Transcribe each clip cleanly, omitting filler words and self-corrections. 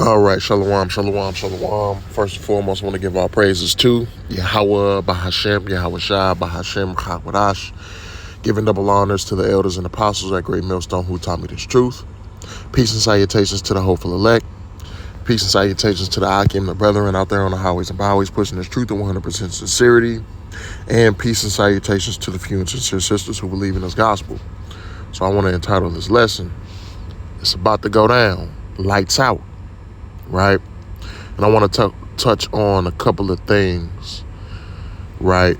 All right, shalom, shalom, shalom. First and foremost, I want to give our praises to Yahweh, Bahashem, Yahweh Shah, Bahashem, Chawadash, giving double honors to the elders and apostles at Great Millstone who taught me this truth. Peace and salutations to the hopeful elect. Peace and salutations to the Akim, the brethren out there on the highways and byways, pushing this truth with 100% sincerity. And peace and salutations to the few and sincere sisters who believe in this gospel. So I want to entitle this lesson, It's About to Go Down, Lights Out. Right? And I want to touch on a couple of things, right?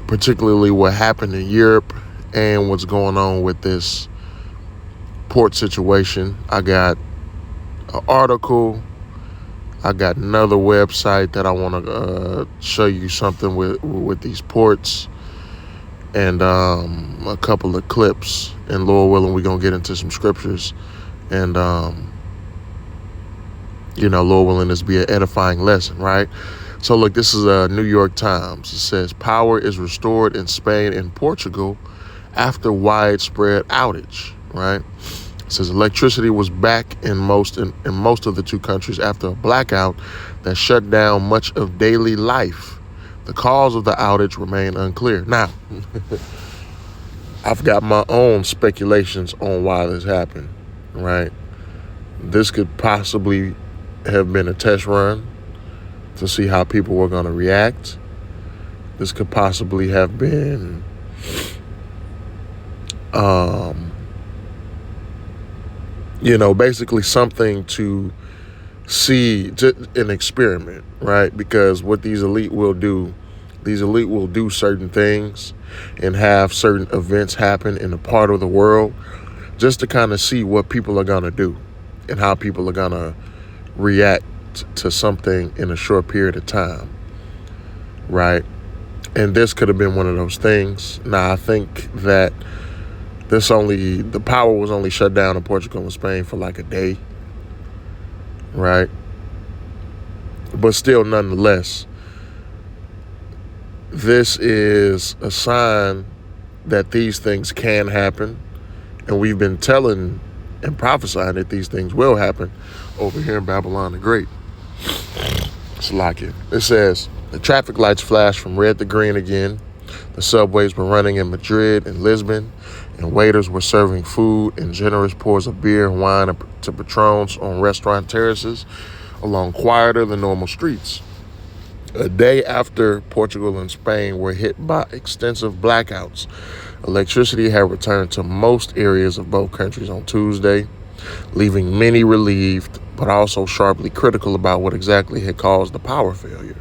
Particularly what happened in Europe and what's going on with this port situation. I got an article. I got another website that I want to show you something with these ports, and a couple of clips. And Lord willing, we're going to get into some scriptures. And, Lord willing, this be an edifying lesson, right? So look, this is a New York Times. It says, power is restored in Spain and Portugal after widespread outage, right? It says electricity was back in most of the two countries after a blackout that shut down much of daily life. The cause of the outage remain unclear. Now, I've got my own speculations on why this happened, right? This could possibly have been a test run to see how people were going to react. This could possibly have been basically something to see, an experiment, right? Because what these elite will do certain things and have certain events happen in a part of the world just to kind of see what people are going to do and how people are going to react to something in a short period of time, right? And this could have been one of those things. Now, I think that the power was only shut down in Portugal and Spain for like a day, right? But still, nonetheless, this is a sign that these things can happen. And we've been telling and prophesying that these things will happen over here in Babylon the Great. It's like it. It says, the traffic lights flashed from red to green again. The subways were running in Madrid and Lisbon, and waiters were serving food and generous pours of beer and wine to patrons on restaurant terraces along quieter than normal streets. A day after Portugal and Spain were hit by extensive blackouts, electricity had returned to most areas of both countries on Tuesday, leaving many relieved, but also sharply critical about what exactly had caused the power failure.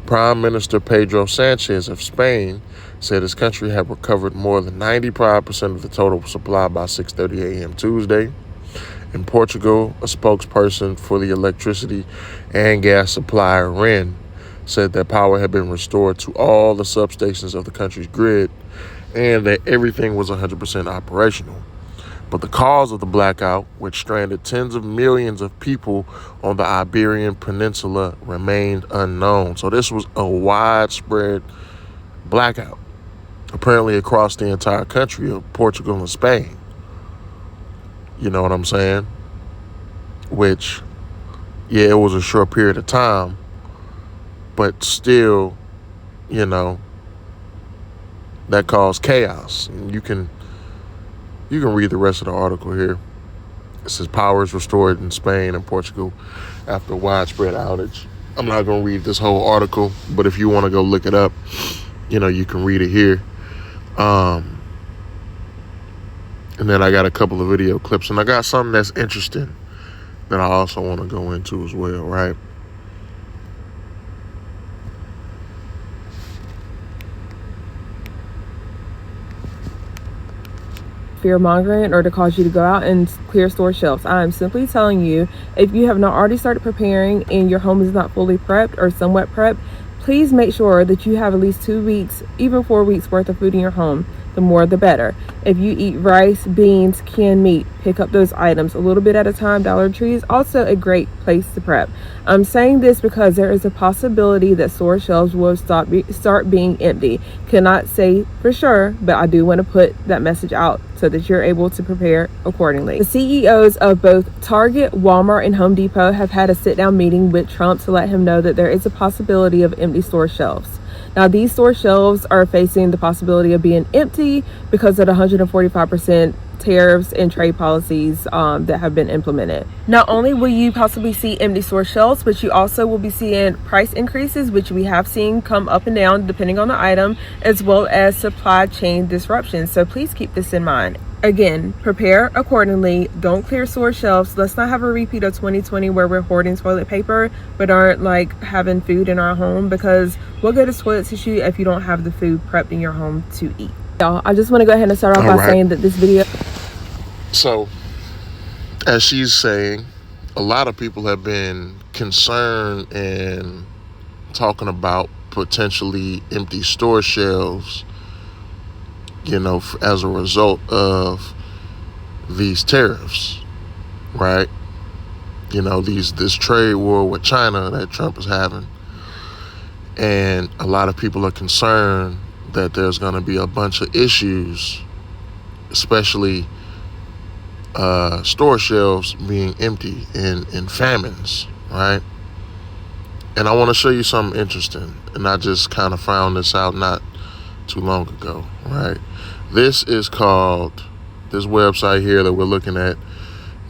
Prime Minister Pedro Sanchez of Spain said his country had recovered more than 95% of the total supply by 6:30 a.m. Tuesday. In Portugal, a spokesperson for the electricity and gas supplier REN said that power had been restored to all the substations of the country's grid and that everything was 100% operational. But the cause of the blackout, which stranded tens of millions of people on the Iberian Peninsula, remained unknown. So this was a widespread blackout, apparently across the entire country of Portugal and Spain. You know what I'm saying? Which, yeah, it was a short period of time, but still, that caused chaos. And you can read the rest of the article here. It says power is restored in Spain and Portugal after a widespread outage. I'm not going to read this whole article, but if you want to go look it up, you can read it here. And then I got a couple of video clips, and I got something that's interesting that I also want to go into as well, right? Fear-mongering or to cause you to go out and clear store shelves. I am simply telling you, if you have not already started preparing and your home is not fully prepped or somewhat prepped, please make sure that you have at least 2 weeks, even 4 weeks worth of food in your home. the more the better. If you eat rice, beans, canned meat, pick up those items a little bit at a time. Dollar Tree is also a great place to prep. I'm saying this because there is a possibility that store shelves will start being empty. Cannot say for sure, but I do want to put that message out so that you're able to prepare accordingly. The CEOs of both Target, Walmart, and Home Depot have had a sit-down meeting with Trump to let him know that there is a possibility of empty store shelves. Now, these store shelves are facing the possibility of being empty because of the 145% tariffs and trade policies that have been implemented. Not only will you possibly see empty store shelves, but you also will be seeing price increases, which we have seen come up and down depending on the item, as well as supply chain disruptions. So please keep this in mind. Again, prepare accordingly. Don't clear store shelves. Let's not have a repeat of 2020 where we're hoarding toilet paper but aren't like having food in our home, because what good is toilet tissue if you don't have the food prepped in your home to eat? Y'all, I just want to go ahead and start off by saying that this video... So, as she's saying, a lot of people have been concerned and talking about potentially empty store shelves, you know, as a result of these tariffs, right? You know, this trade war with China that Trump is having. And a lot of people are concerned that there's going to be a bunch of issues, especially store shelves being empty in famines, right? And I want to show you something interesting. And I just kind of found this out not too long ago, right? This website here that we're looking at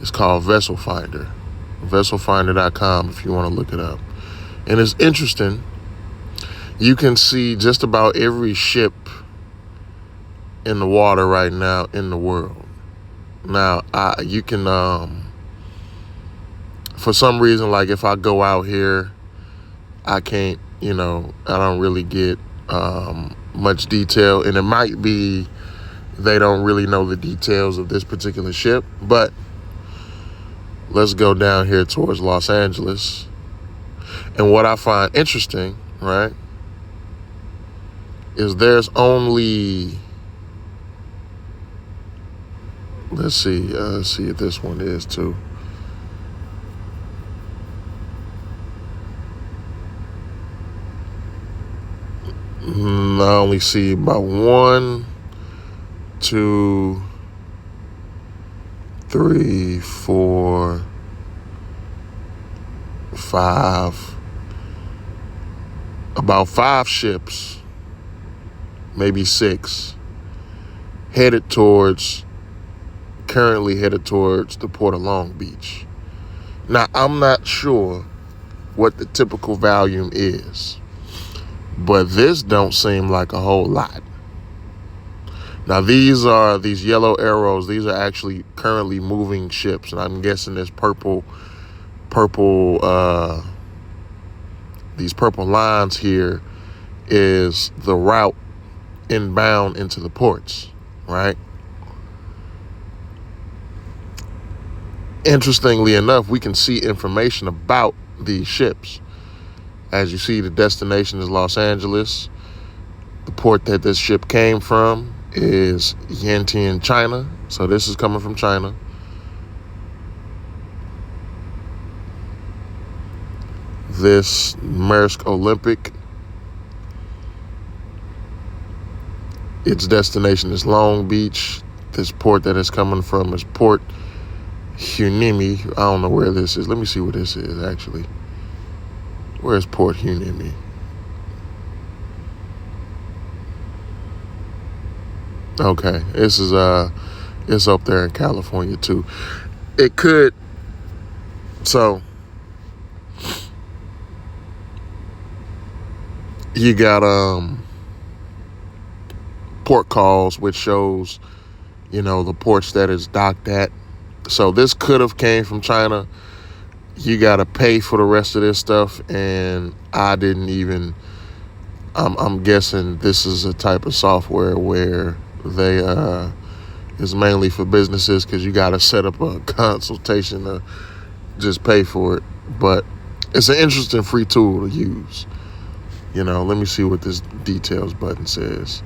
is called Vessel Finder, vesselfinder.com if you want to look it up. And it's interesting. You can see just about every ship in the water right now in the world. Now, you can, for some reason, like if I go out here, I can't, I don't really get much detail. And it might be they don't really know the details of this particular ship. But let's go down here towards Los Angeles. And what I find interesting, right, is there's only... Let's see if this one is too. I only see about 1, 2, 3, 4, 5. About 5 ships, maybe 6, currently headed towards the Port of Long Beach. Now, I'm not sure what the typical volume is, but this don't seem like a whole lot. Now, these yellow arrows. These are actually currently moving ships, and I'm guessing this these purple lines here is the route inbound into the ports, right? Interestingly enough, we can see information about these ships. As you see, the destination is Los Angeles. The port that this ship came from is Yantian, China. So this is coming from China. This Maersk Olympic, its destination is Long Beach. This port that it's coming from is Port Hueneme. I don't know where this is. Let me see what this is actually. Where's Port Hueneme? Okay, this is it's up there in California too. It could. So you got port calls, which shows the ports that it's docked at. So this could have came from China. You got to pay for the rest of this stuff, and I didn't even... I'm guessing this is a type of software where they is mainly for businesses, because you got to set up a consultation to just pay for it. But it's an interesting free tool to use. Let me see what this details button says.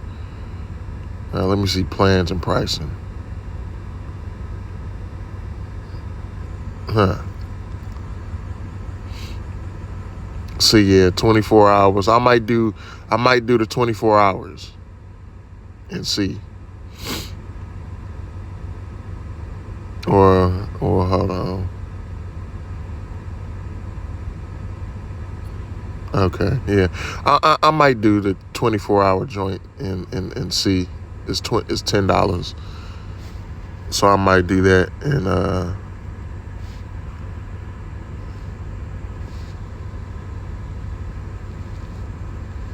Now let me see plans and pricing. So yeah, 24 hours. I might do the 24 hours and see. Or hold on. Okay, yeah. I might do the 24-hour joint and see. It's $10. So I might do that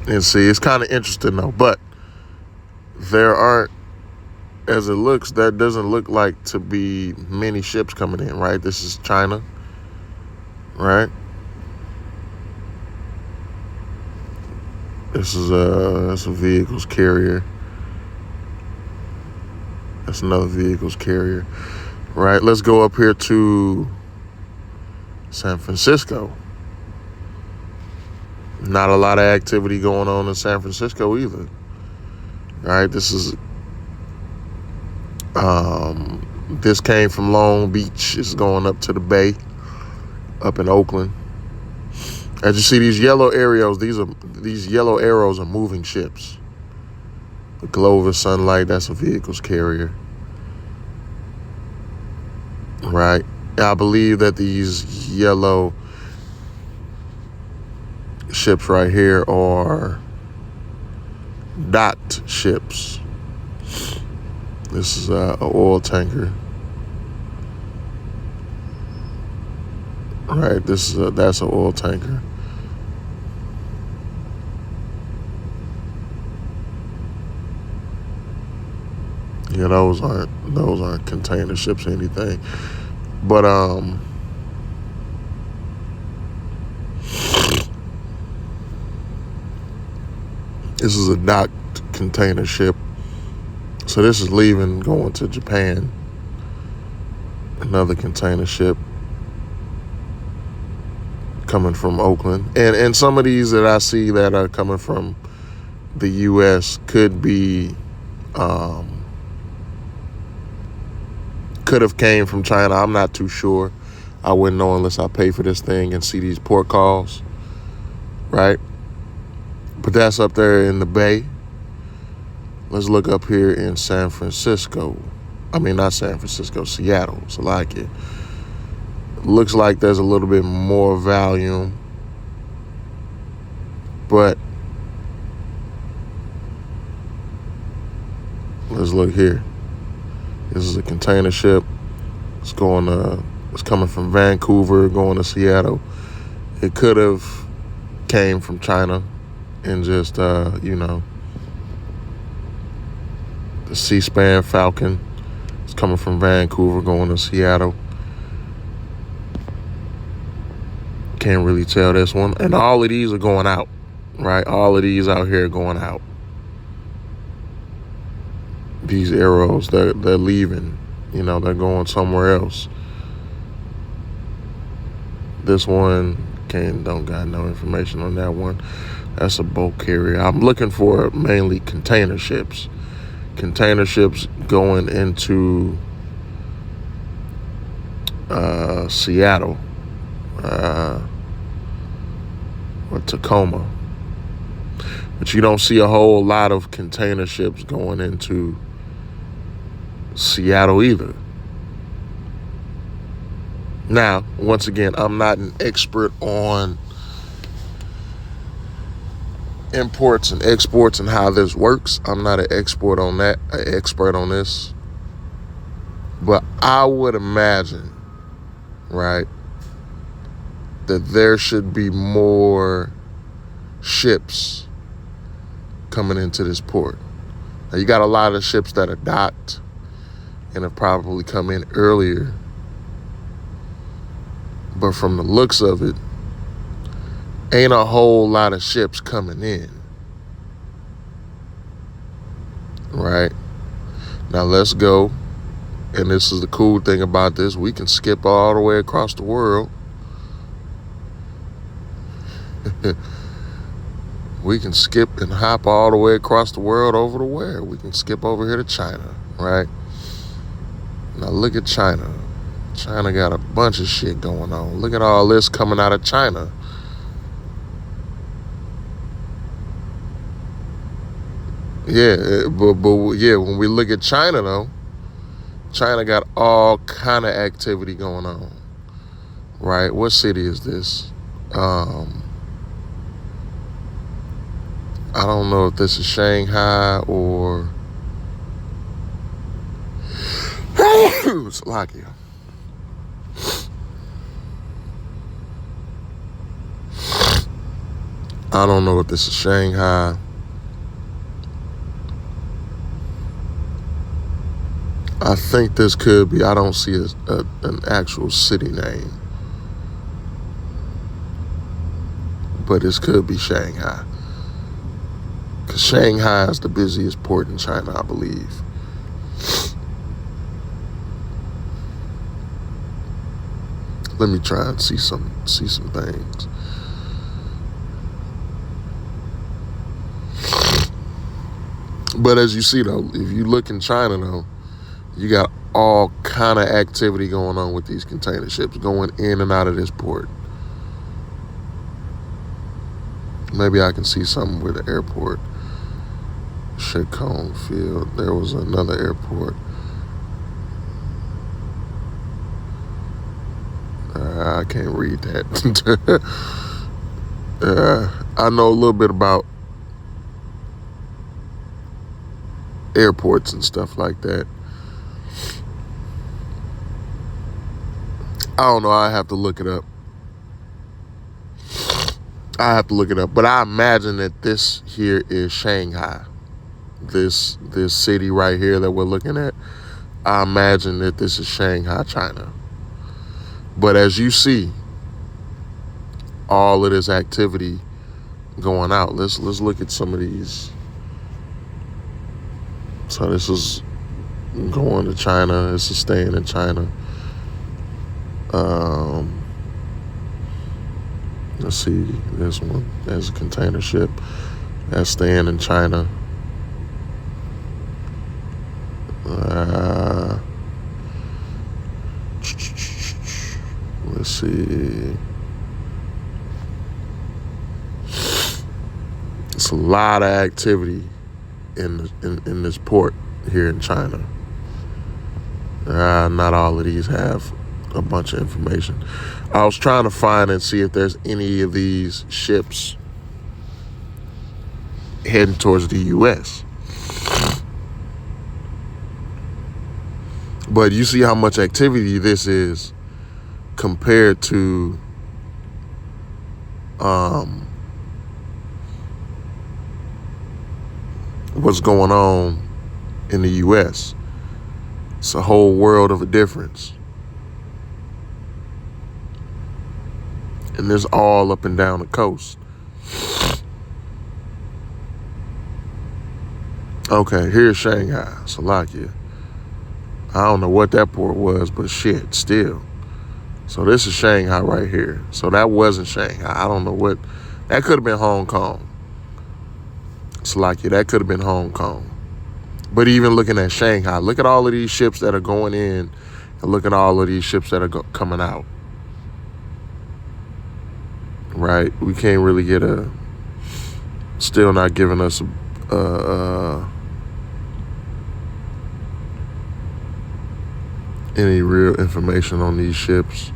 and see. It's kind of interesting though, but there aren't, as it looks, that doesn't look like to be many ships coming in, right? This is China, right? This is that's a vehicles carrier. That's another vehicles carrier, right? Let's go up here to San Francisco. Not a lot of activity going on in San Francisco either. All right, this came from Long Beach. It's going up to the Bay, up in Oakland. As you see, these yellow arrows, these yellow arrows are moving ships. The Glover Sunlight, that's a vehicles carrier, right? I believe that these yellow ships right here are docked ships. This is an oil tanker, right? That's an oil tanker. Yeah, those aren't container ships or anything, but this is a docked container ship. So this is leaving, going to Japan. Another container ship coming from Oakland. And some of these that I see that are coming from the U.S. could be, could have came from China. I'm not too sure. I wouldn't know unless I pay for this thing and see these port calls, right? But that's up there in the Bay. Let's look up here in San Francisco. I mean, not San Francisco, Seattle. So like it looks like there's a little bit more volume, but let's look here. This is a container ship. It's coming from Vancouver, going to Seattle. It could have came from China and just, the Seaspan Falcon. It's coming from Vancouver, going to Seattle. Can't really tell this one. And all of these are going out, right? All of these out here are going out. These arrows, they're leaving. They're going somewhere else. This one don't got no information on that one. That's a bulk carrier. I'm looking for mainly container ships. Container ships going into Seattle or Tacoma. But you don't see a whole lot of container ships going into Seattle either. Now, once again, I'm not an expert on imports and exports and how this works. I'm not an expert on this. But I would imagine, right, that there should be more ships coming into this port. Now, you got a lot of ships that are docked and have probably come in earlier. But from the looks of it, ain't a whole lot of ships coming in. Right? Now let's go. And this is the cool thing about this. We can skip all the way across the world. We can skip and hop all the way across the world over to where? We can skip over here to China, right? Now look at China. China got a bunch of shit going on. Look at all this coming out of China. Yeah, but yeah, when we look at China though, China got all kind of activity going on, right? What city is this? I don't know if this is Shanghai or Slovakia. I don't know if this is Shanghai. I think this could be. I don't see an actual city name, but this could be Shanghai. Because Shanghai is the busiest port in China, I believe. Let me try and see some things. But as you see though, if you look in China though, you got all kind of activity going on with these container ships going in and out of this port. Maybe I can see something with the airport. Shekong Field. There was another airport. I can't read that. I know a little bit about airports and stuff like that. I don't know. I have to look it up. But I imagine that this here is Shanghai. This city right here that we're looking at. I imagine that this is Shanghai, China. But as you see, all of this activity going out. Let's look at some of these. So this is going to China. This is staying in China. Let's see, this one. There's a container ship that's staying in China. Let's see. It's a lot of activity in this port here in China. Not all of these have a bunch of information. I was trying to find and see if there's any of these ships heading towards the U.S. But you see how much activity this is compared to what's going on in the U.S. It's a whole world of a difference. And it's all up and down the coast. Okay, here's Shanghai, Slovakia. I don't know what that port was, but shit, still. So this is Shanghai right here. So that wasn't Shanghai. I don't know what. That could have been Hong Kong. Slovakia, that could have been Hong Kong. But even looking at Shanghai, look at all of these ships that are going in and look at all of these ships that are coming out. Right? We can't really get still not giving us any real information on these ships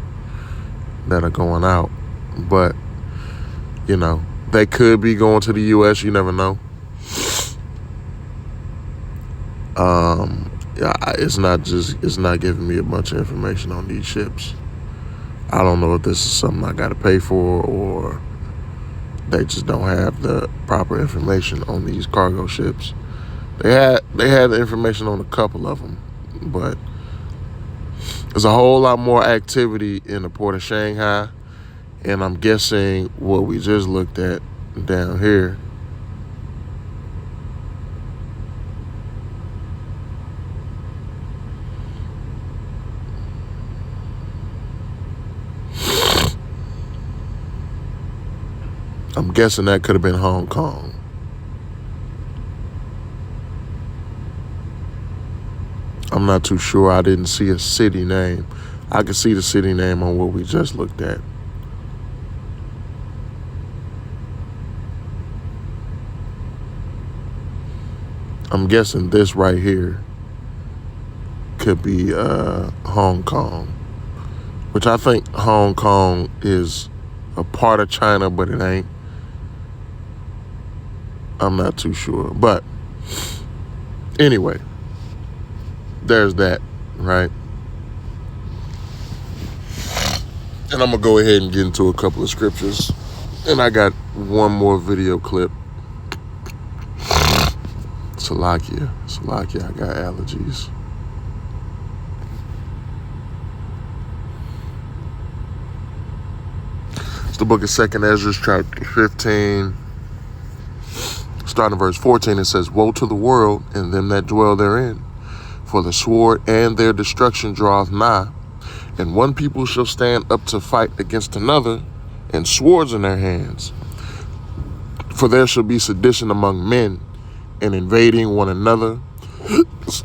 that are going out. But, you know, they could be going to the U.S. You never know. It's not giving me a bunch of information on these ships. I don't know if this is something I got to pay for or they just don't have the proper information on these cargo ships. They had the information on a couple of them, but there's a whole lot more activity in the port of Shanghai, and I'm guessing what we just looked at down here I'm guessing that could have been Hong Kong. I'm not too sure. I didn't see a city name. I could see the city name on what we just looked at. I'm guessing this right here could be Hong Kong, which I think Hong Kong is a part of China, but it ain't. I'm not too sure. But anyway, there's that, right? And I'm going to go ahead and get into a couple of scriptures. And I got one more video clip. Salakia, I got allergies. It's the book of 2nd Ezra, chapter 15. Starting verse 14, it says, "Woe to the world and them that dwell therein, for the sword and their destruction draweth nigh. And one people shall stand up to fight against another, and swords in their hands. For there shall be sedition among men, and invading one another.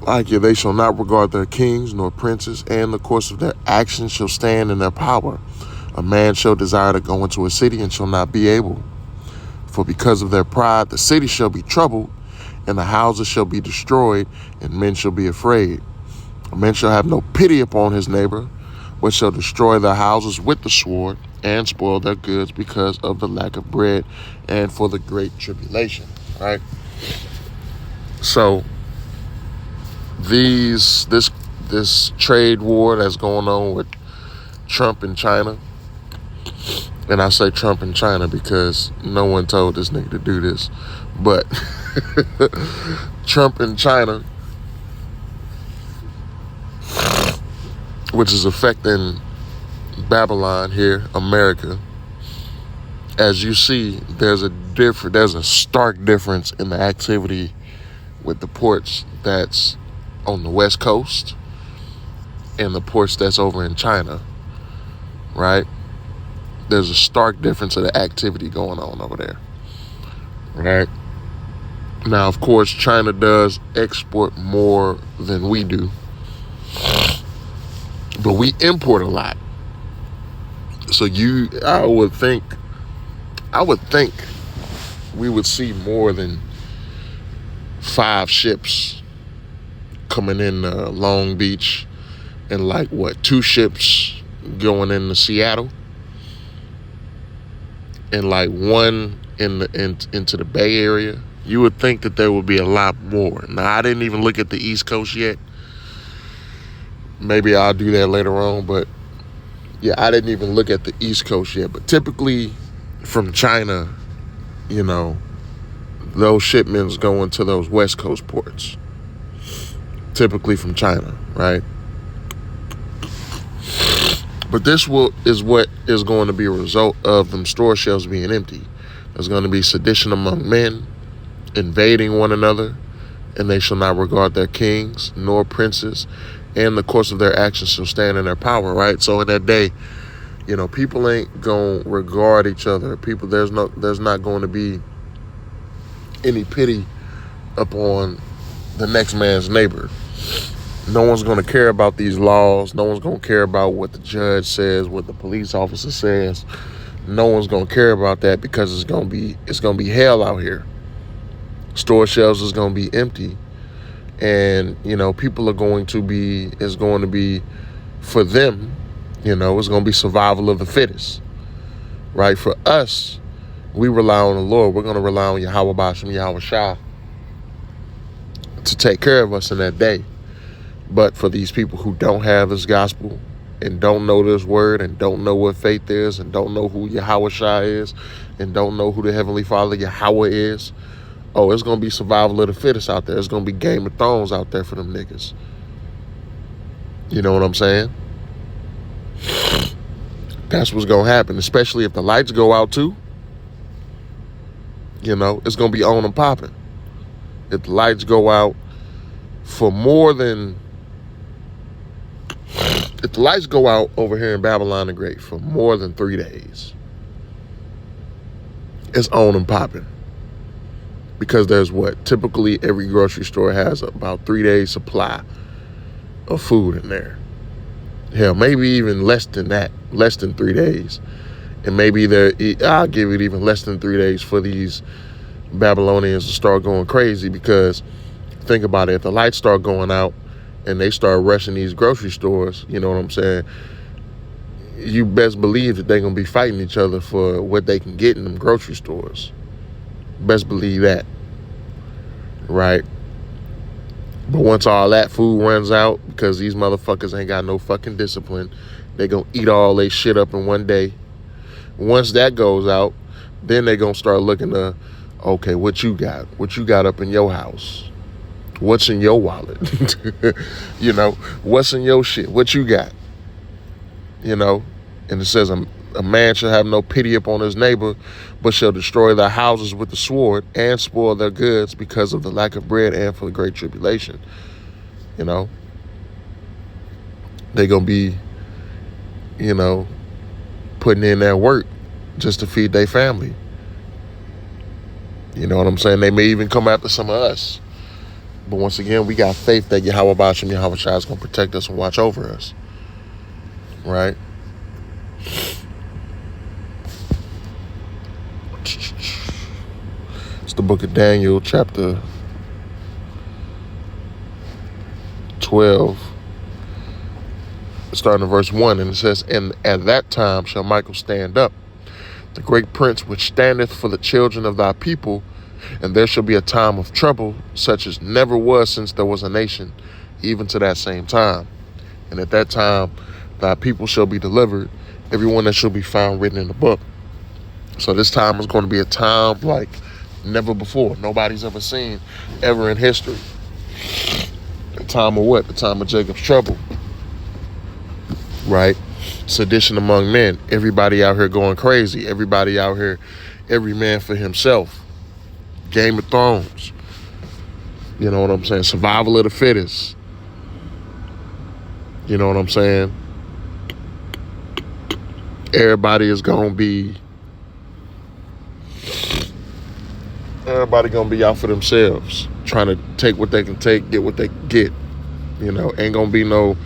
Like they shall not regard their kings nor princes, and the course of their actions shall stand in their power. A man shall desire to go into a city and shall not be able. For because of their pride the city shall be troubled, and the houses shall be destroyed, and men shall be afraid. A man shall have no pity upon his neighbor, but shall destroy their houses with the sword, and spoil their goods because of the lack of bread, and for the great tribulation." Right? So this trade war that's going on with Trump and China, and I say Trump and China because no one told this nigga to do this, but Trump and China, which is affecting Babylon here, America. As you see, there's a stark difference in the activity with the ports that's on the West Coast and the ports that's over in China, right? There's a stark difference of the activity going on over there, right? Now, of course, China does export more than we do, but we import a lot. So I would think we would see more than 5 ships coming in Long Beach, and 2 ships going into Seattle, and 1 into the Bay Area. You would think that there would be a lot more. Now, I didn't even look at the East Coast yet. Maybe I'll do that later on, but yeah, I didn't even look at the East Coast yet. But typically from China, those shipments go into those West Coast ports. Typically from China, right? But this is what is going to be a result of them store shelves being empty. There's going to be sedition among men, invading one another, and they shall not regard their kings nor princes, and the course of their actions shall stand in their power, right? So in that day, people ain't gonna regard each other. There's not going to be any pity upon the next man's neighbor. No one's going to care about these laws. No one's going to care about what the judge says, what the police officer says. No one's going to care about that, because it's going to be hell out here. Store shelves is going to be empty, and people are going to be. It's going to be for them. It's going to be survival of the fittest, right? For us, we rely on the Lord. We're going to rely on Yahweh Bashem, Yahweh Shah, to take care of us in that day. But for these people who don't have this gospel and don't know this word and don't know what faith is and don't know who Yahweh Shah is and don't know who the Heavenly Father Yahweh is, it's going to be survival of the fittest out there. It's going to be Game of Thrones out there for them niggas. You know what I'm saying? That's what's going to happen, especially if the lights go out too. It's going to be on and popping. If the lights go out for more than... If the lights go out over here in Babylon the Great for more than 3 days, it's on and popping. Because there's what? Typically every grocery store has about 3 days supply of food in there. Hell, maybe even less than that, less than 3 days. And maybe I'll give it even less than 3 days for these Babylonians to start going crazy, because think about it, if the lights start going out and they start rushing these grocery stores, you know what I'm saying, you best believe that they're going to be fighting each other for what they can get in them grocery stores. Best believe that, right? But once all that food runs out, because these motherfuckers ain't got no fucking discipline, they going to eat all they shit up in one day. Once that goes out, then they going to start looking to, okay, what you got? What you got up in your house? What's in your wallet? You know, what's in your shit? What you got? You know, and it says a man shall have no pity upon his neighbor, but shall destroy their houses with the sword and spoil their goods because of the lack of bread and for the great tribulation. You know, they gonna be, you know, putting in their work just to feed their family. You know what I'm saying? They may even come after some of us. But once again, we got faith that Yahweh Basham Yahweh Shai is going to protect us and watch over us. Right? It's the book of Daniel, chapter 12, starting at verse 1. And it says, and at that time shall Michael stand up, the great prince which standeth for the children of thy people, and there shall be a time of trouble such as never was since there was a nation, even to that same time. And at that time thy people shall be delivered, everyone that shall be found written in the book. So this time is going to be a time like never before. Nobody's ever seen ever in history. The time of what? The time of Jacob's trouble. Right? Sedition among men. Everybody out here going crazy. Everybody out here, every man for himself. Game of Thrones. You know what I'm saying? Survival of the fittest. You know what I'm saying? Everybody is going to be out for themselves, trying to take what they can take, get what they can get. You know, ain't going to be no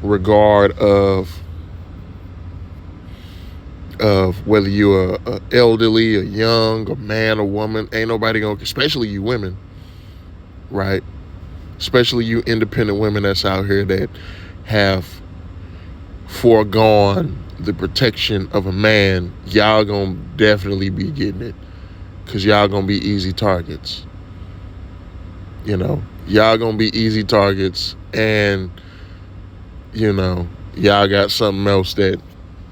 regard of whether you're a elderly, a young, a man, a woman. Ain't nobody gonna, especially you women, right? Especially you independent women that's out here that have foregone the protection of a man. Y'all gonna definitely be getting it, because y'all gonna be easy targets. You know, y'all gonna be easy targets, and you know, y'all got something else that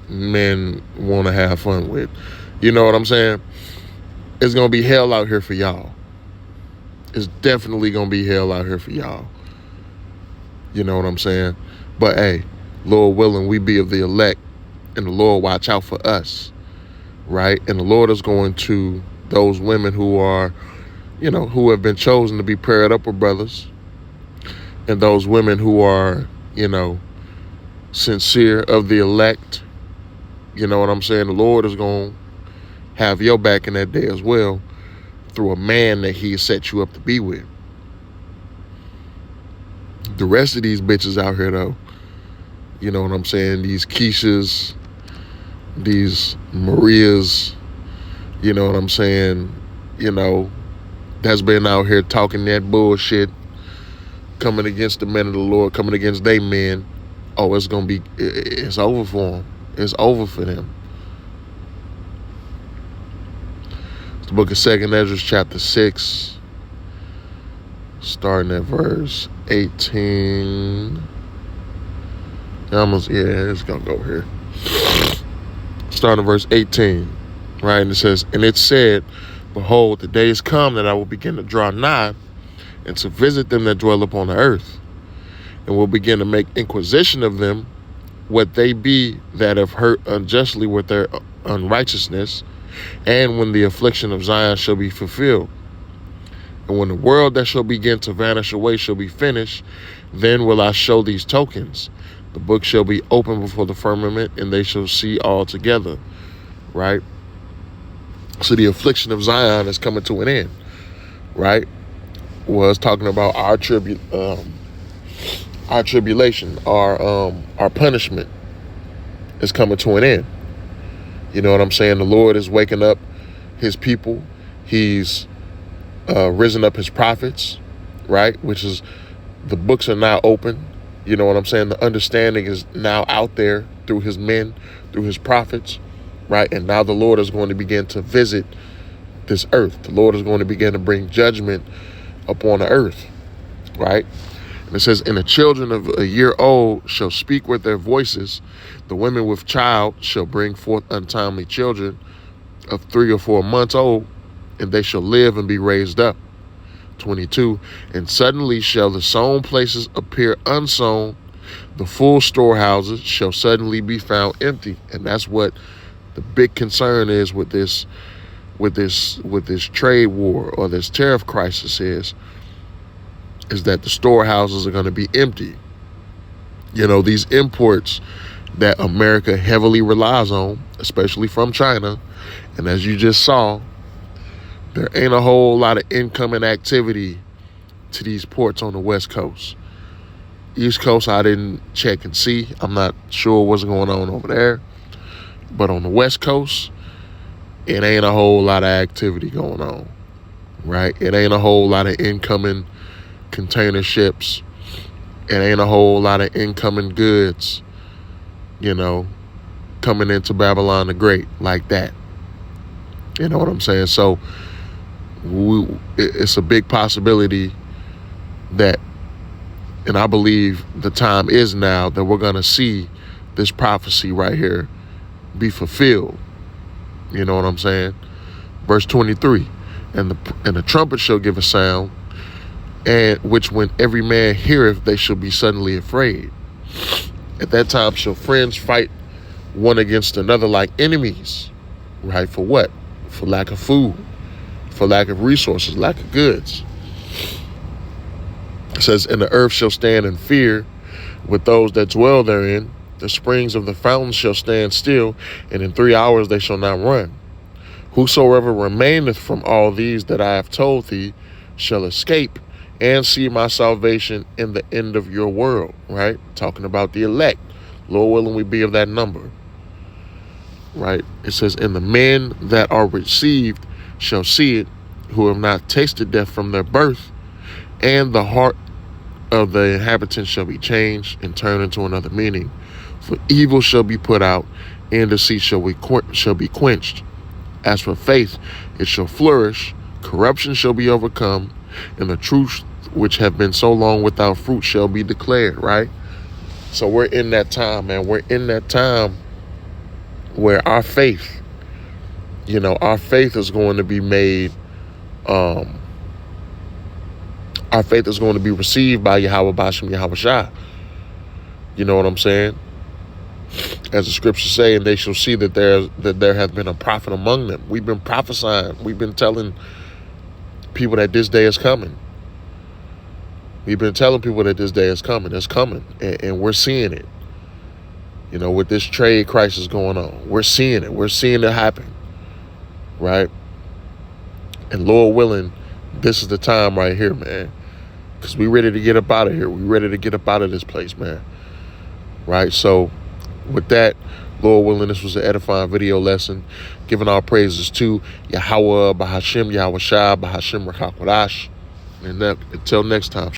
men want to have fun with. You know what I'm saying? It's going to be hell out here for y'all. It's definitely going to be hell out here for y'all. You know what I'm saying? But hey, Lord willing, we be of the elect, and the Lord watch out for us, right? And the Lord is going to those women who are, you know, who have been chosen to be paired up with brothers, and those women who are, you know, sincere of the elect. You know what I'm saying? The Lord is going to have your back in that day as well, through a man that he has set you up to be with. The rest of these bitches out here, though, you know what I'm saying? These Keishas, these Marias, you know what I'm saying? You know, that's been out here talking that bullshit, coming against the men of the Lord, coming against they men. Oh, it's going to be, it's over for them. It's over for them. It's the book of 2nd Ezra, chapter 6, starting at verse 18. It's going to go here. Starting at verse 18, right? And it says, and it said, behold, the day is come that I will begin to draw nigh and to visit them that dwell upon the earth, and will begin to make inquisition of them, what they be that have hurt unjustly with their unrighteousness, and when the affliction of Zion shall be fulfilled. And when the world that shall begin to vanish away shall be finished, then will I show these tokens. The book shall be opened before the firmament, and they shall see all together. Right? So the affliction of Zion is coming to an end, right? Well, it's talking about our tribulation, our punishment is coming to an end. You know what I'm saying? The Lord is waking up his people. He's risen up his prophets, right? Which is, the books are now open. You know what I'm saying? The understanding is now out there through his men, through his prophets, right? And now the Lord is going to begin to visit this earth. The Lord is going to begin to bring judgment upon the earth, right? And it says, and the children of a year old shall speak with their voices. The women with child shall bring forth untimely children of 3 or 4 months old, and they shall live and be raised up. 22, and suddenly shall the sown places appear unsown. The full storehouses shall suddenly be found empty. And that's what the big concern is with this trade war or this tariff crisis is that the storehouses are going to be empty. You know, these imports that America heavily relies on, especially from China, and as you just saw, there ain't a whole lot of incoming activity to these ports on the West Coast. East Coast, I didn't check and see. I'm not sure what's going on over there. But on the West Coast, it ain't a whole lot of activity going on, right? It ain't a whole lot of incoming container ships. It ain't a whole lot of incoming goods, you know, coming into Babylon the Great like that. You know what I'm saying? So it's a big possibility that, and I believe the time is now, that we're going to see this prophecy right here be fulfilled. You know what I'm saying? Verse 23, and the trumpet shall give a sound, and which when every man heareth, they shall be suddenly afraid. At that time shall friends fight one against another like enemies, right? For what? For lack of food, for lack of resources, lack of goods. It says, and the earth shall stand in fear with those that dwell therein. The springs of the fountains shall stand still, and in 3 hours they shall not run. Whosoever remaineth from all these that I have told thee shall escape and see my salvation in the end of your world, right? Talking about the elect. Lord willing, we be of that number, right? It says, and the men that are received shall see it, who have not tasted death from their birth, and the heart of the inhabitants shall be changed and turned into another meaning. For evil shall be put out, and deceit shall be quenched. As for faith, it shall flourish, corruption shall be overcome, and the truth which have been so long without fruit shall be declared, right? So we're in that time, man. We're in that time where our faith, you know, our faith is going to be made, our faith is going to be received by Yahweh Bashem Yahweh Shah. You know what I'm saying? As the scriptures say, and they shall see that there hath been a prophet among them. We've been prophesying. We've been telling people that this day is coming. We've been telling people that this day is coming. It's coming. And we're seeing it. You know, with this trade crisis going on, we're seeing it. We're seeing it happen. Right? And Lord willing, this is the time right here, man. Because we ready to get up out of here. We ready to get up out of this place, man. Right? So, with that, Lord willing, this was an edifying video lesson. Giving our praises to Yahweh, Bahashem, Yahweh Shah, Bahashem, Rakakwadash. And until next time.